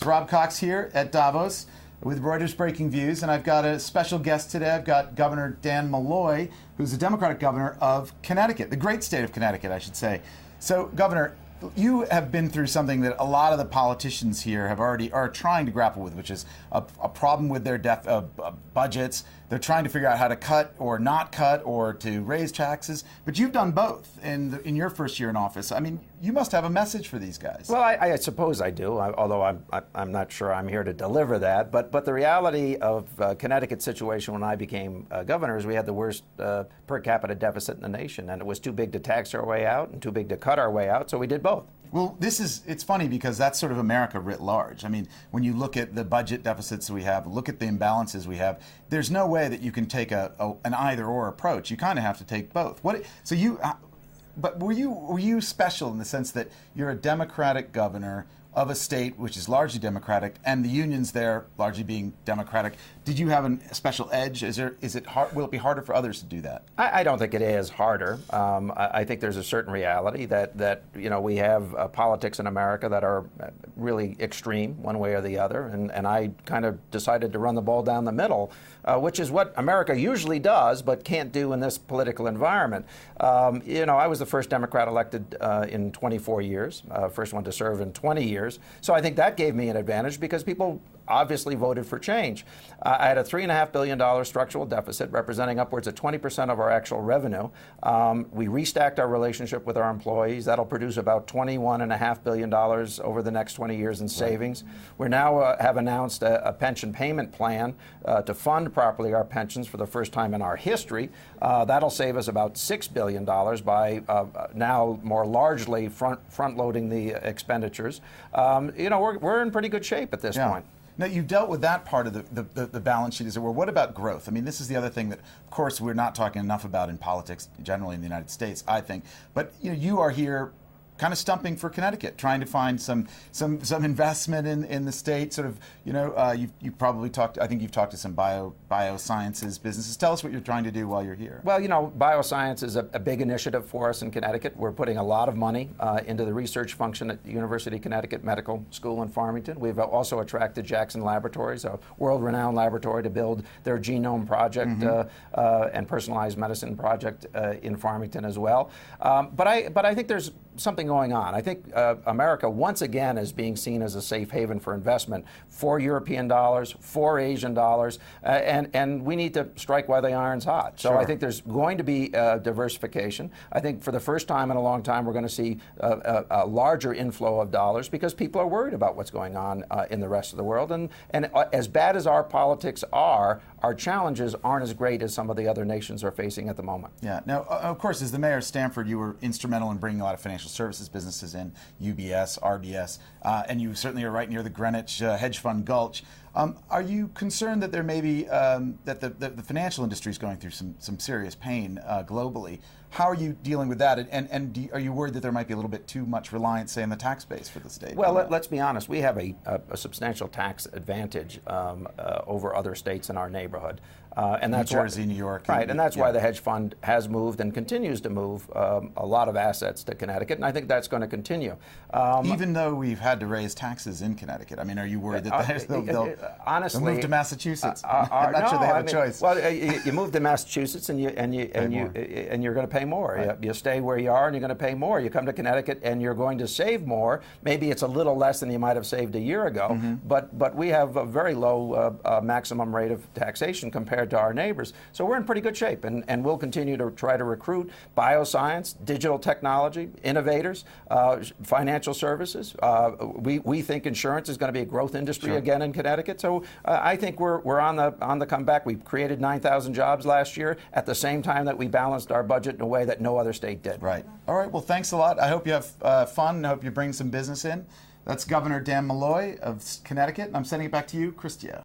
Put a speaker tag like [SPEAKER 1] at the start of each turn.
[SPEAKER 1] It's Rob Cox here at Davos with Reuters Breakingviews, and I've got a special guest today. I've got Governor Dan Malloy, who's the Democratic governor of Connecticut, the great state of Connecticut, I should say. So, Governor, you have been through something that a lot of the politicians here are trying to grapple with, which is a problem with their budgets. They're trying to figure out how to cut or not cut or to raise taxes. But you've done both in your first year in office. I mean, you must have a message for these guys.
[SPEAKER 2] Well, I suppose I do, although I'm not sure I'm here to deliver that. But the reality of Connecticut's situation when I became governor is we had the worst per capita deficit in the nation, and it was too big to tax our way out and too big to cut our way out, so we did both.
[SPEAKER 1] Well, it's funny because that's sort of America writ large. I mean, when you look at the budget deficits we have, look at the imbalances we have, there's no way that you can take an either-or approach. You kind of have to take both. But were you special in the sense that you're a Democratic governor of a state which is largely Democratic, and the unions there largely being Democratic? Did you have a special edge? Is it hard? Will it be harder for others to do that?
[SPEAKER 2] I don't think it is harder. I think there's a certain reality that we have politics in America that are really extreme one way or the other, and I kind of decided to run the ball down the middle, which is what America usually does but can't do in this political environment. I was the first Democrat elected in 24 years, first one to serve in 20 years. So I think that gave me an advantage because people obviously voted for change. I had a $3.5 billion structural deficit representing upwards of 20% of our actual revenue. We restacked our relationship with our employees. That'll produce about $21.5 billion over the next 20 years in savings. We now have announced a pension payment plan to fund properly our pensions for the first time in our history. That'll save us about $6 billion by now more largely front-loading the expenditures. We're in pretty good shape at this point.
[SPEAKER 1] Now, you dealt with that part of the balance sheet, as it were. What about growth? I mean, this is the other thing that, of course, we're not talking enough about in politics generally in the United States, I think. But you are here kind of stumping for Connecticut, trying to find some investment in the state. Sort of, you've probably talked. I think you've talked to some biosciences businesses. Tell us what you're trying to do while you're here.
[SPEAKER 2] Well, bioscience is a big initiative for us in Connecticut. We're putting a lot of money into the research function at the University of Connecticut Medical School in Farmington. We've also attracted Jackson Laboratories, a world-renowned laboratory, to build their genome project and personalized medicine project in Farmington as well. But I think there's something going on. I think America once again is being seen as a safe haven for investment for European dollars, for Asian dollars, and we need to strike while the iron's hot. So I think there's going to be diversification. I think for the first time in a long time we're going to see a larger inflow of dollars because people are worried about what's going on in the rest of the world. And as bad as our politics are, our challenges aren't as great as some of the other nations are facing at the moment.
[SPEAKER 1] Yeah. Now, of course, as the mayor of Stamford, you were instrumental in bringing a lot of financial services businesses in, UBS, RBS, and you certainly are right near the Greenwich hedge fund gulch. Are you concerned that there may be that the financial industry is going through some serious pain globally? How are you dealing with that? And are you worried that there might be a little bit too much reliance, say, on the tax base for the state?
[SPEAKER 2] Well, let's be honest. We have a substantial tax advantage over other states in our neighborhood. And that's
[SPEAKER 1] New Jersey, New York.
[SPEAKER 2] Right, and that's why the hedge fund has moved and continues to move a lot of assets to Connecticut, and I think that's going to continue.
[SPEAKER 1] Even though we've had to raise taxes in Connecticut, I mean, are you worried that they'll move to Massachusetts? I'm not sure they have a choice.
[SPEAKER 2] Well, you move to Massachusetts and you're going to pay more. Right. You stay where you are and you're going to pay more. You come to Connecticut and you're going to save more. Maybe it's a little less than you might have saved a year ago, but we have a very low maximum rate of taxation compared to our neighbors. So we're in pretty good shape, and we'll continue to try to recruit bioscience, digital technology, innovators, financial services. We think insurance is going to be a growth industry again in Connecticut. So I think we're on the comeback. We've created 9,000 jobs last year at the same time that we balanced our budget in a way that no other state did.
[SPEAKER 1] Right. All right. Well, thanks a lot. I hope you have fun, and I hope you bring some business in. That's Governor Dan Malloy of Connecticut, and I'm sending it back to you, Christia.